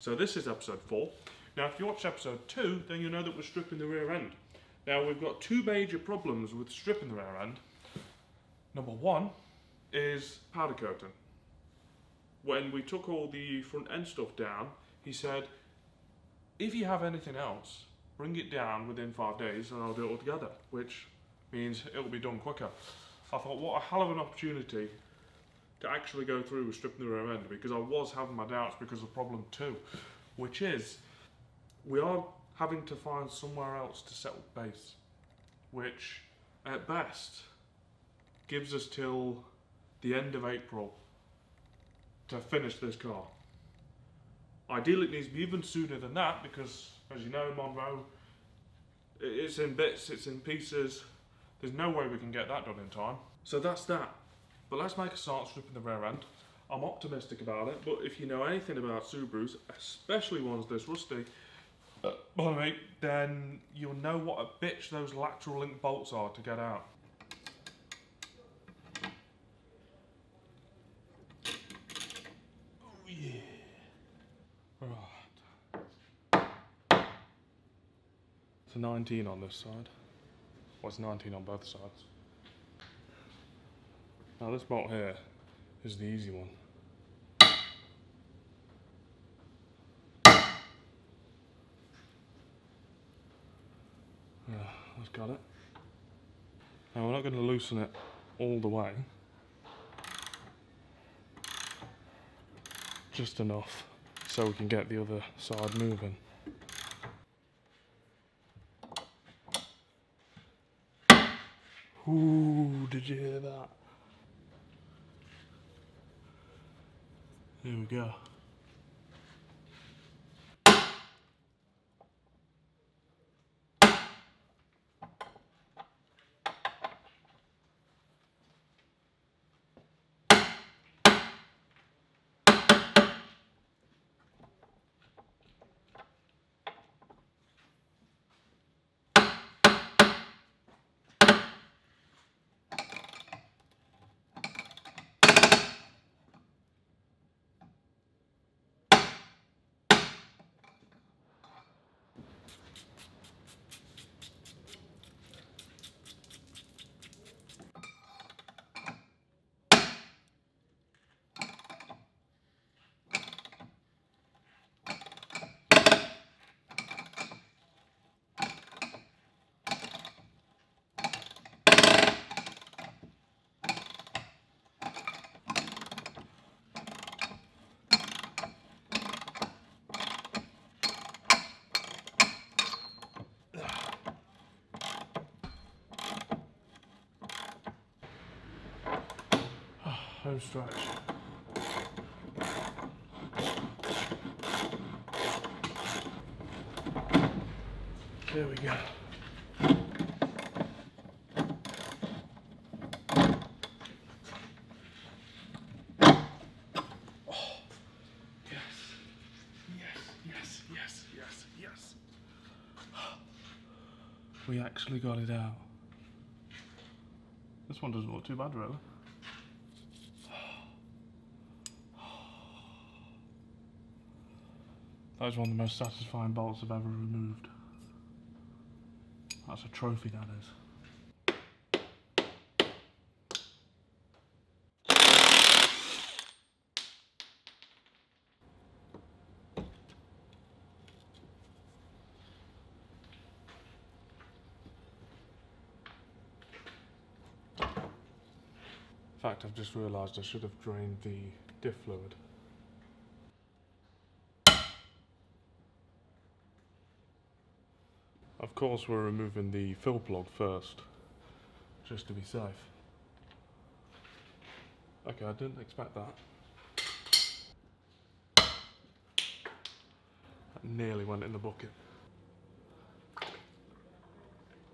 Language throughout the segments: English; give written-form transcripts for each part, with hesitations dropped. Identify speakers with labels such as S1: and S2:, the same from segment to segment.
S1: So this is episode 4. Now if you watched episode 2, then you know that we're stripping the rear end. Now we've got two major problems with stripping the rear end. Number one is powder coating. When we took all the front end stuff down, he said, if you have anything else, bring it down within 5 days and I'll do it all together, which means it'll be done quicker. I thought, what a hell of an opportunity to actually go through with stripping the rear end, because I was having my doubts because of problem 2, which is we are having to find somewhere else to set up base, which at best gives us till the end of April to finish this car. Ideally it needs to be even sooner than that because, as you know, Monroe, it's in bits, it's in pieces. There's no way we can get that done in time. So that's that. But let's make a start stripping the rear end. I'm optimistic about it, but if you know anything about Subarus, especially ones this rusty, then you'll know what a bitch those lateral link bolts are to get out. Oh yeah. Right. It's a 19 on this side. Well, it's 19 on both sides. Now this bolt here is the easy one. That's got it. Now we're not going to loosen it all the way. Just enough so we can get the other side moving. Ooh, did you hear that? Here we go. Home stretch. There we go. Oh, yes. Yes. We actually got it out. This one doesn't look too bad, really. That is one of the most satisfying bolts I've ever removed. That's a trophy, that is. In fact, I've just realised I should have drained the diff fluid. Of course we're removing the fill plug first, just to be safe. Okay, I didn't expect that. That nearly went in the bucket.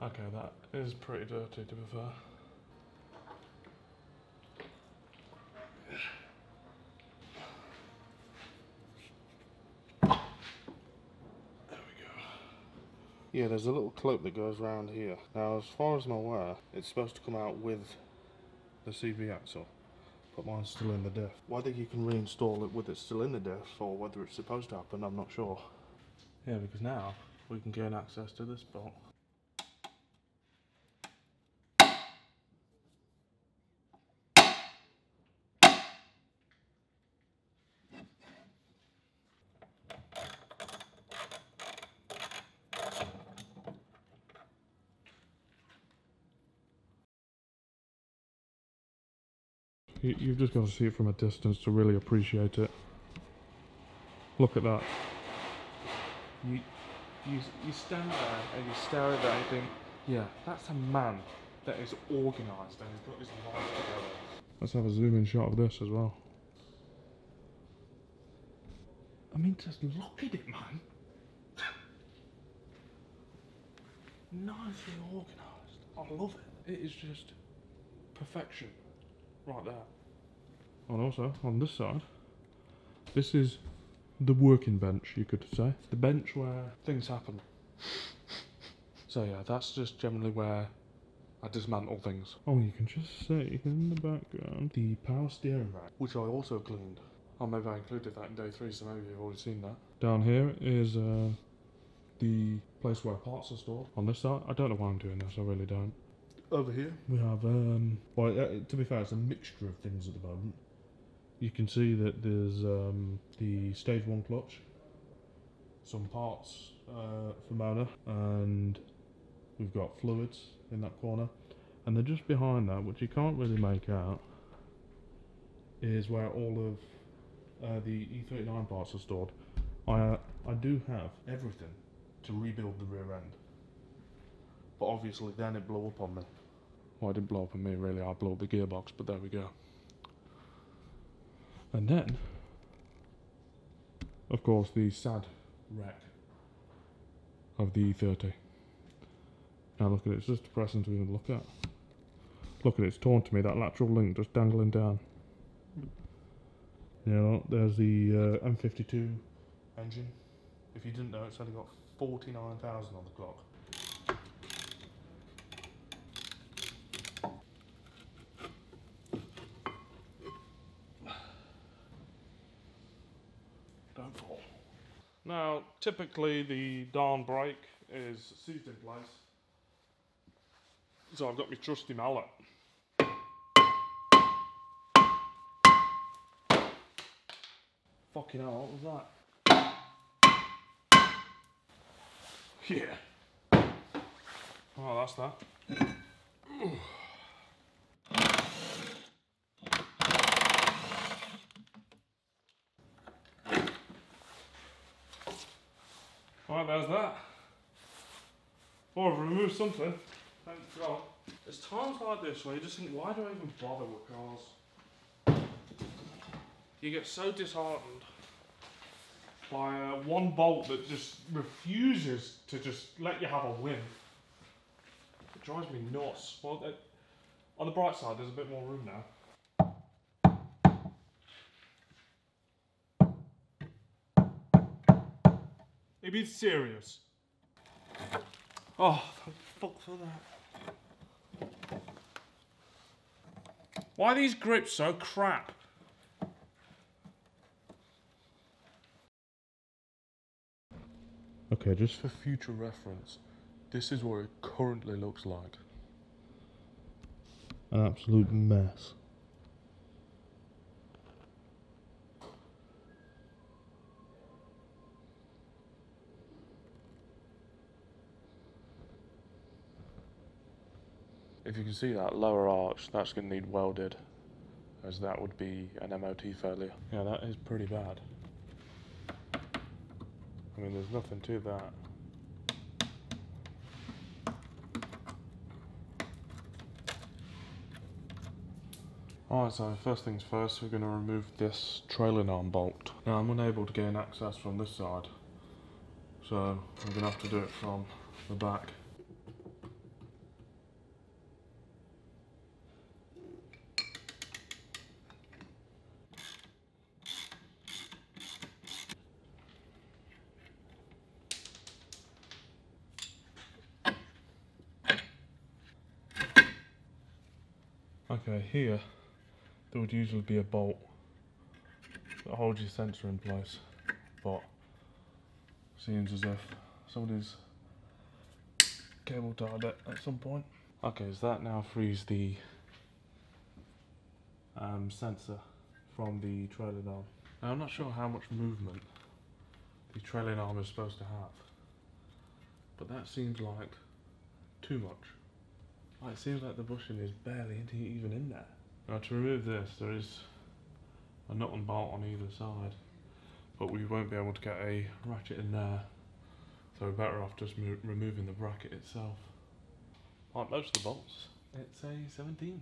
S1: Okay, that is pretty dirty, to be fair. Yeah, there's a little clip that goes around here. Now, as far as I'm aware, it's supposed to come out with the CV axle. but mine's still in the diff. Whether you can reinstall it with it still in the diff or whether it's supposed to happen, I'm not sure. Yeah, because now we can gain access to this bolt. You've just got to see it from a distance to really appreciate it. Look at that. You stand there and you stare at that and you think, yeah, that's a man that is organised and he's got his life together. Let's have a zoom in shot of this as well. I mean, just look at it, man. Nicely organised. I love it. It is just perfection right there. And also, on this side, this is the working bench, you could say. The bench where things happen. So yeah, that's just generally where I dismantle things. Oh, you can just see in the background the power steering rack, which I also cleaned. Oh, maybe I included that in day 3, so maybe you've already seen that. Down here is the place where parts are stored. On this side, I don't know why I'm doing this, I really don't. Over here we have, well, to be fair, it's a mixture of things at the moment. You can see that there's the stage 1 clutch, some parts for motor, and we've got fluids in that corner. And then just behind that, which you can't really make out, is where all of the E39 parts are stored. I do have everything to rebuild the rear end, but obviously then it blew up on me. Well, it didn't blow up on me really, I blew up the gearbox, but there we go. And then, of course, the sad wreck of the E30. Now look at it, it's just depressing to even look at. Look at it, it's torn to me, that lateral link just dangling down. You know, there's the M52 engine. If you didn't know, it's only got 49,000 on the clock. Don't fall. Now, typically the darn brake is seized in place. So I've got my trusty mallet. Fucking hell, what was that? Yeah. Oh, that's that. Right, there's that. Oh, I've removed something. Thank God. There's times like this where you just think, why do I even bother with cars? You get so disheartened by one bolt that just refuses to just let you have a win. It drives me nuts. Well, on the bright side, there's a bit more room now. Are you being serious? Oh, thank fuck for that. Why are these grips so crap? Okay, just for future reference, this is what it currently looks like. An absolute mess. If you can see that lower arch, that's going to need welded, as that would be an MOT failure. Yeah, that is pretty bad. I mean, there's nothing to that. Alright, so first things first, we're going to remove this trailing arm bolt. Now, I'm unable to gain access from this side, so I'm going to have to do it from the back. Okay, here, there would usually be a bolt that holds your sensor in place, but seems as if somebody's cable tied it at some point. Okay, so that now frees the sensor from the trailing arm. Now I'm not sure how much movement the trailing arm is supposed to have, but that seems like too much. Like, it seems like the bushing is barely even in there. Now to remove this, there is a nut and bolt on either side, but we won't be able to get a ratchet in there, so we're better off just removing the bracket itself. Like most of the bolts, it's a 17.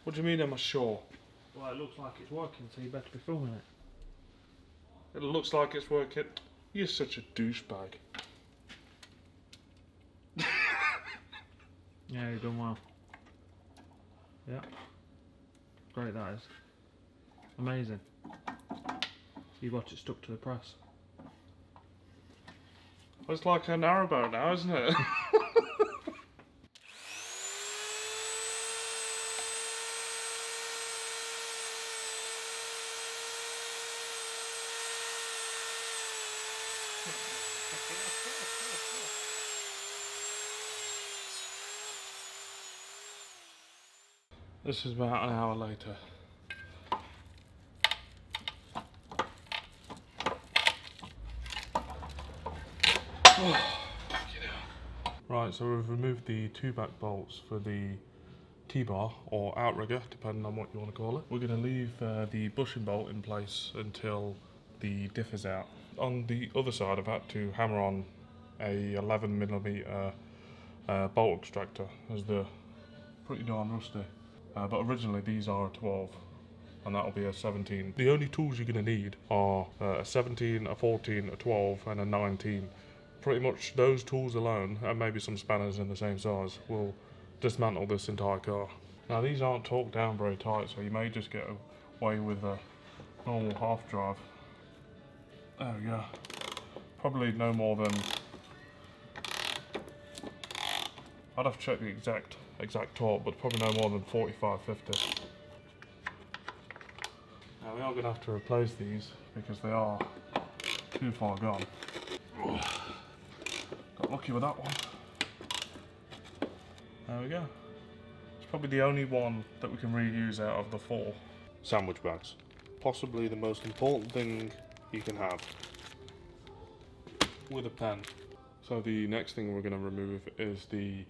S1: What do you mean, am I sure?
S2: Well, it looks like it's working, so you better be filming it.
S1: It looks like it's working. You're such a douchebag.
S2: Yeah, you've done well. Yeah. Great, that is. Amazing. You got it stuck to the press.
S1: It's like a narrowboat now, isn't it? This is about an hour later. Right, so we've removed the two back bolts for the T-bar or outrigger, depending on what you want to call it. We're going to leave the bushing bolt in place until the diff is out. On the other side, I've had to hammer on a 11mm bolt extractor, as they're pretty darn rusty. But originally these are a 12, and that'll be a 17. The only tools you're going to need are a 17, a 14, a 12, and a 19. Pretty much those tools alone, and maybe some spanners in the same size, will dismantle this entire car. Now these aren't torqued down very tight, so you may just get away with a normal half drive. There we go. Probably no more than... I'd have to check the exact torque, but probably no more than 45, 50. Now we are going to have to replace these because they are too far gone. Got lucky with that one. There we go. It's probably the only one that we can reuse out of the 4. Sandwich bags. Possibly the most important thing you can have with a pen. So the next thing we're going to remove is the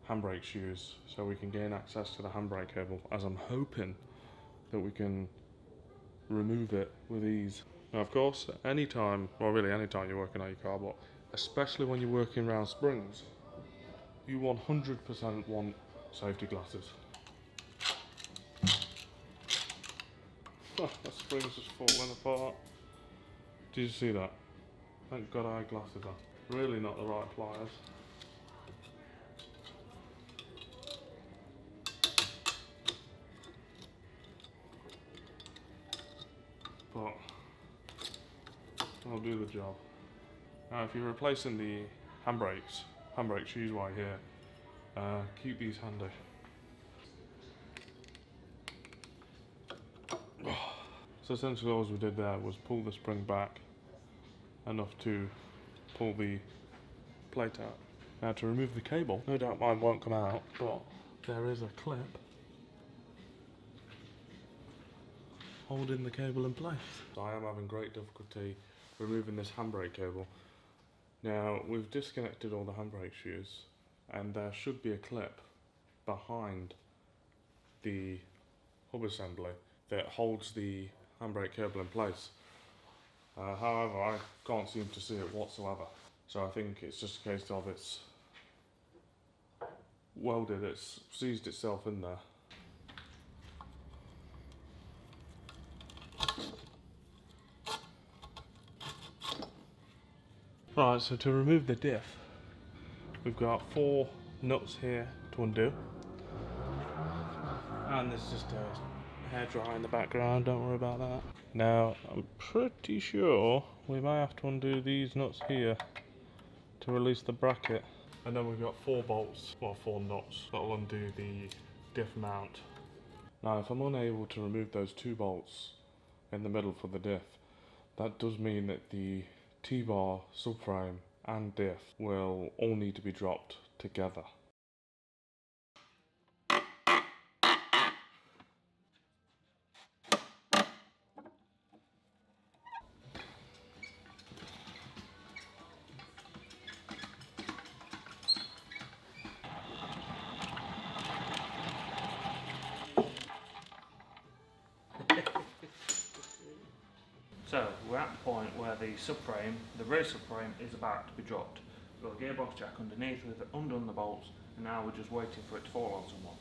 S1: handbrake shoes, so we can gain access to the handbrake cable, as I'm hoping that we can remove it with ease. Now of course, anytime, well really anytime you're working on your car, but especially when you're working around springs, you 100% want safety glasses. Oh, that spring's just falling apart. Did you see that? Thank God I had glasses on. Really not the right pliers. But I'll do the job. Now if you're replacing the handbrake shoes while here, keep these handy. So essentially all we did there was pull the spring back enough to pull the plate out. Now to remove the cable, no doubt mine won't come out, but there is a clip holding the cable in place. So I am having great difficulty removing this handbrake cable. Now we've disconnected all the handbrake shoes, and there should be a clip behind the hub assembly that holds the handbrake cable in place. However, I can't seem to see it whatsoever. So I think it's just a case of it's welded, it's seized itself in there. Right, so to remove the diff, we've got 4 nuts here to undo. And there's just a hairdryer in the background, don't worry about that. Now, I'm pretty sure we may have to undo these nuts here to release the bracket. And then we've got 4 bolts, well 4 nuts, that'll undo the diff mount. Now if I'm unable to remove those 2 bolts in the middle for the diff, that does mean that the T-bar, subframe and diff will all need to be dropped together. So we're at the point where the subframe, the rear subframe, is about to be dropped. We've got a gearbox jack underneath, we've undone the bolts, and now we're just waiting for it to fall on someone.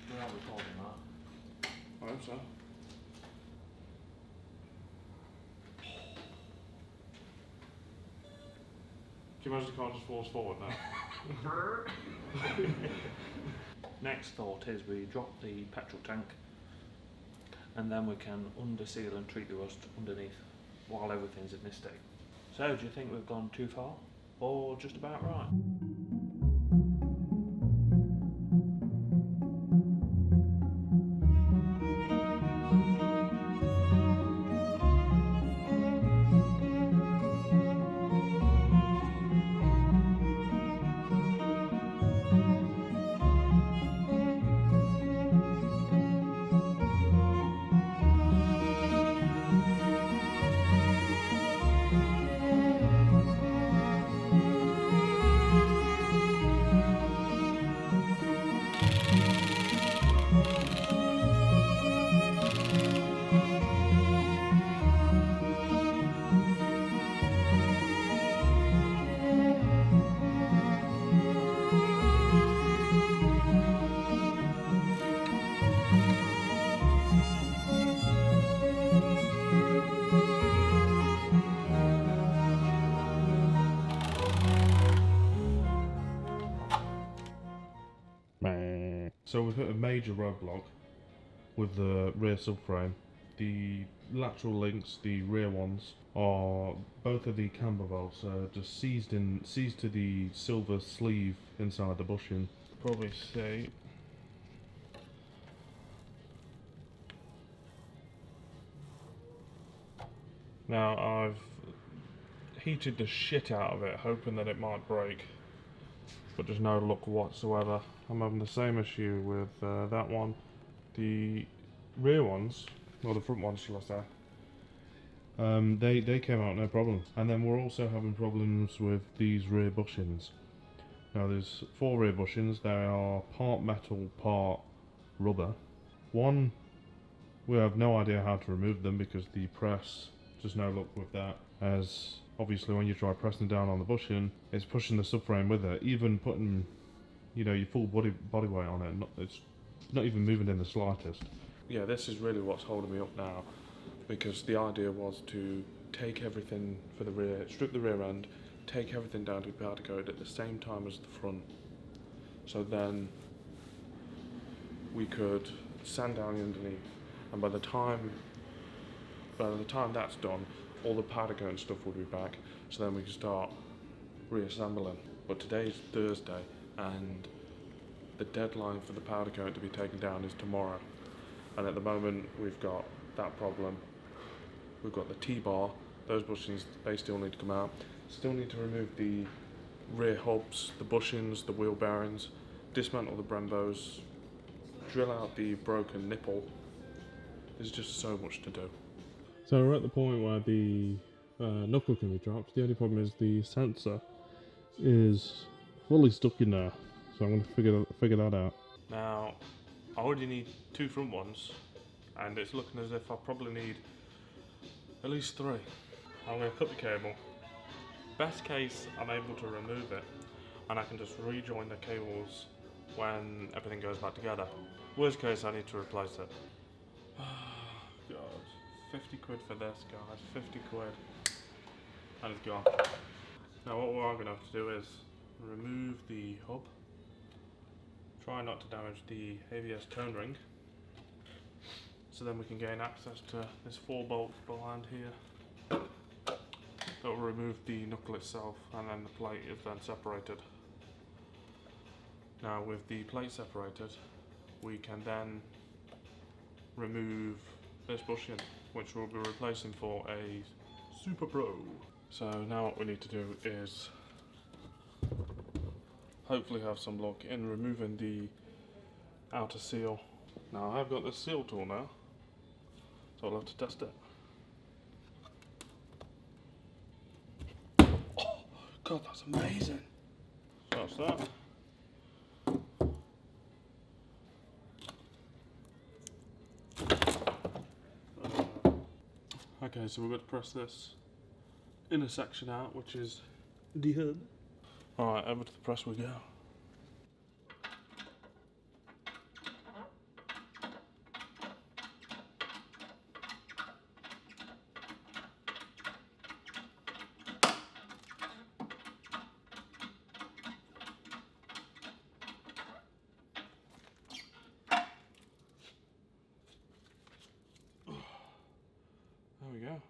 S1: Where are we holding that? I hope so. Can you imagine the car just falls forward now? Next thought is we drop the petrol tank and then we can under-seal and treat the rust underneath while everything's in this state. So do you think we've gone too far or just about right? So we've hit a major roadblock with the rear subframe. The lateral links, the rear ones, are both of the camber bolts just seized to the silver sleeve inside the bushing. Probably see. Now I've heated the shit out of it, hoping that it might break, but there's no luck whatsoever. I'm having the same issue with that one. The rear ones, or the front ones shall I say, they came out no problem. And then we're also having problems with these rear bushings. Now there's 4 rear bushings, they are part metal, part rubber. One, we have no idea how to remove them because the press, just no luck with that, as obviously when you try pressing down on the bushing, it's pushing the subframe with it. Even putting, you know, your full body weight on it, it's not even moving in the slightest. Yeah, this is really what's holding me up now, because the idea was to take everything for the rear, strip the rear end, take everything down to powder coat at the same time as the front, so then we could sand down underneath, and by the time that's done, all the powder coat and stuff would be back, so then we can start reassembling. But today's Thursday, and the deadline for the powder coat to be taken down is tomorrow. And at the moment we've got that problem. We've got the T-bar, those bushings, they still need to come out. Still need to remove the rear hubs, the bushings, the wheel bearings, dismantle the Brembos, drill out the broken nipple. There's just so much to do. So we're at the point where the knuckle can be dropped. The only problem is the sensor is fully stuck in there. So I'm going to figure that out. Now, I already need 2 front ones, and it's looking as if I probably need at least 3. I'm going to cut the cable, Best case, I'm able to remove it and I can just rejoin the cables when everything goes back together. Worst case, I need to replace it. Oh, God. 50 quid for this, guys. 50 quid. And it's gone. Now what we're going to have to do is remove the hub. Try not to damage the ABS tone ring. So then we can gain access to this 4 bolt behind here. That will remove the knuckle itself, and then the plate is then separated. Now with the plate separated, we can then remove this bushing, which we'll be replacing for a Super Pro. So now what we need to do is hopefully have some luck in removing the outer seal. Now I've got this seal tool now, so I'll have to test it. Oh God, that's amazing. So that's that. Okay, so we've got to press this inner section out, which is the hub. Alright, over to the press we go. There we go.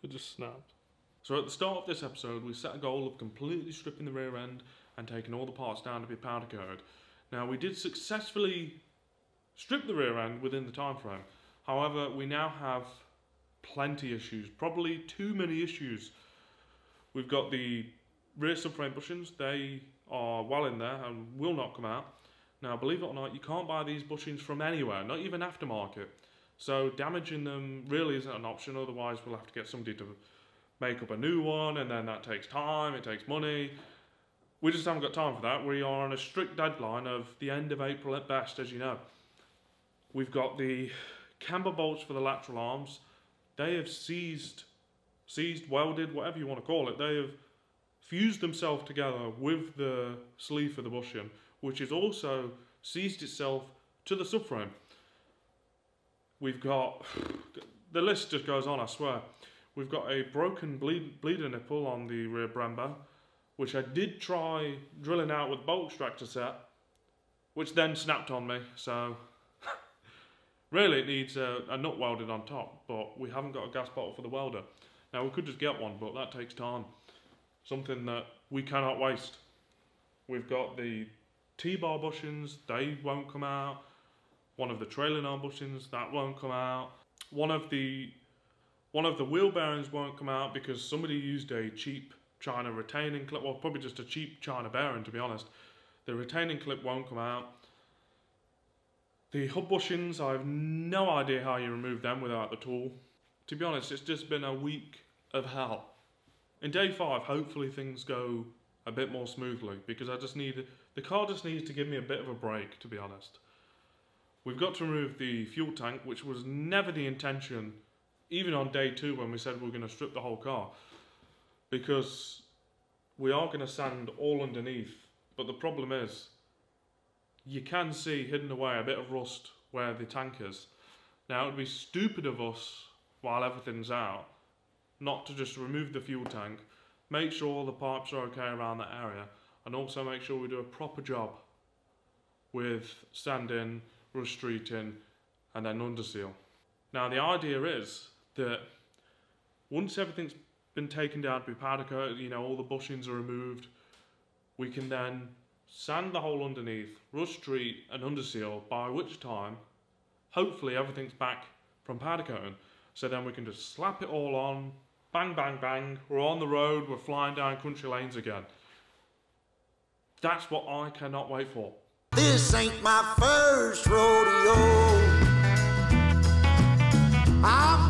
S1: It just snapped. So at the start of this episode, we set a goal of completely stripping the rear end and taking all the parts down to be powder coated. Now we did successfully strip the rear end within the time frame. However, we now have plenty of issues, probably too many issues. We've got the rear subframe bushings. They are well in there and will not come out. Now, believe it or not, you can't buy these bushings from anywhere, not even aftermarket. So damaging them really isn't an option, otherwise we'll have to get somebody to make up a new one, and then that takes time, it takes money. We just haven't got time for that. We are on a strict deadline of the end of April at best, as you know. We've got the camber bolts for the lateral arms. They have seized, welded, whatever you want to call it. They have fused themselves together with the sleeve for the bushing, which has also seized itself to the subframe. We've got, the list just goes on, I swear. We've got a broken bleeder nipple on the rear brembo, which I did try drilling out with bolt extractor set, which then snapped on me, so really it needs a nut welded on top, but we haven't got a gas bottle for the welder. Now we could just get one, but that takes time. Something that we cannot waste. We've got the T-bar bushings, they won't come out. One of the trailing arm bushings, that won't come out. One of the wheel bearings won't come out because somebody used a cheap China retaining clip, well, probably just a cheap China bearing, to be honest. The retaining clip won't come out. The hub bushings, I have no idea how you remove them without the tool. To be honest, it's just been a week of hell. In day 5, hopefully things go a bit more smoothly, because the car just needs to give me a bit of a break, to be honest. We've got to remove the fuel tank, which was never the intention, even on day 2 when we said we were going to strip the whole car, because we are going to sand all underneath. But the problem is, you can see hidden away a bit of rust where the tank is. Now, it would be stupid of us, while everything's out, not to just remove the fuel tank, make sure all the pipes are okay around that area, and also make sure we do a proper job with sanding, rust treating, and then underseal. Now, the idea is that once everything's been taken down to be powder coated, you know, all the bushings are removed, we can then sand the hole underneath, rust treat and underseal, by which time hopefully everything's back from powder coating. So then we can just slap it all on, bang bang bang, we're on the road, we're flying down country lanes again. That's what I cannot wait for.
S3: This ain't my first rodeo. I'm